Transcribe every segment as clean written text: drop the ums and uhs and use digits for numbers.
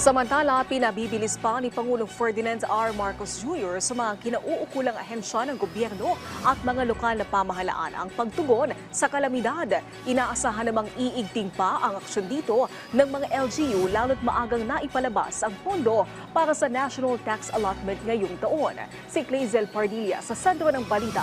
Samantala, pinabibilis pa ni Pangulong Ferdinand R. Marcos Jr. sa mga kinauukulang ahensya ng gobyerno at mga lokal na pamahalaan ang pagtugon sa kalamidad. Inaasahan namang iigting pa ang aksyon dito ng mga LGU lalo't maagang naipalabas ang pondo para sa National Tax Allotment ngayong taon. Si Clazel Pardilla sa sentro ng balita.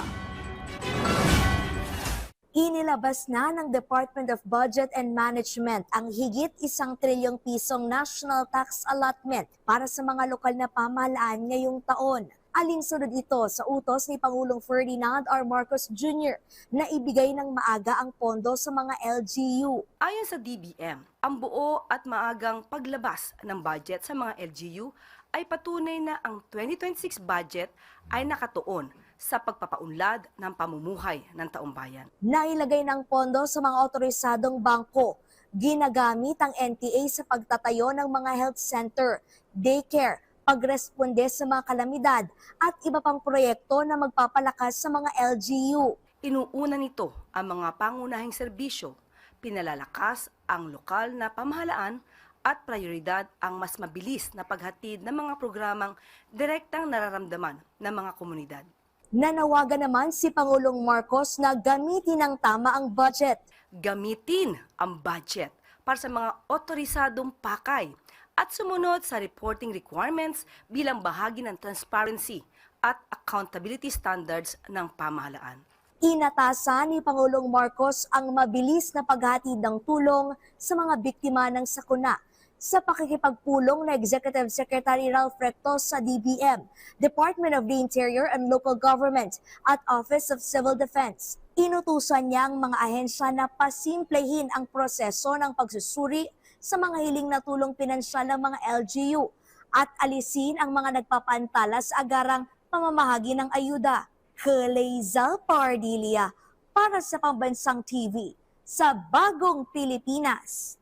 Inilabas na ng Department of Budget and Management ang higit 1 trilyong pisong national tax allotment para sa mga lokal na pamahalaan ngayong taon. Alinsunod ito sa utos ni Pangulong Ferdinand R. Marcos Jr. na ibigay ng maaga ang pondo sa mga LGU. Ayon sa DBM, ang buo at maagang paglabas ng budget sa mga LGU ay patunay na ang 2026 budget ay nakatuon sa pagpapaunlad ng pamumuhay ng taumbayan. Nailagay ng pondo sa mga otorisadong bangko. Ginagamit ang NTA sa pagtatayo ng mga health center, daycare, pagresponde sa mga kalamidad at iba pang proyekto na magpapalakas sa mga LGU. Inuuna nito ang mga pangunahing serbisyo, pinalalakas ang lokal na pamahalaan at prioridad ang mas mabilis na paghatid ng mga programang direktang nararamdaman ng mga komunidad. Nanawagan naman si Pangulong Marcos na gamitin ng tama ang budget. Gamitin ang budget para sa mga otorisadong pakay at sumunod sa reporting requirements bilang bahagi ng transparency at accountability standards ng pamahalaan. Inatasan ni Pangulong Marcos ang mabilis na paghatid ng tulong sa mga biktima ng sakuna sa pakikipagpulong na Executive Secretary Ralph Recto sa DBM, Department of the Interior and Local Government at Office of Civil Defense. Inutusan niya ang mga ahensya na pasimplehin ang proseso ng pagsusuri sa mga hiling na tulong pinansyal ng mga LGU at alisin ang mga nagpapantala sa agarang pamamahagi ng ayuda. Clazel Pardilla para sa Pambansang TV sa Bagong Pilipinas.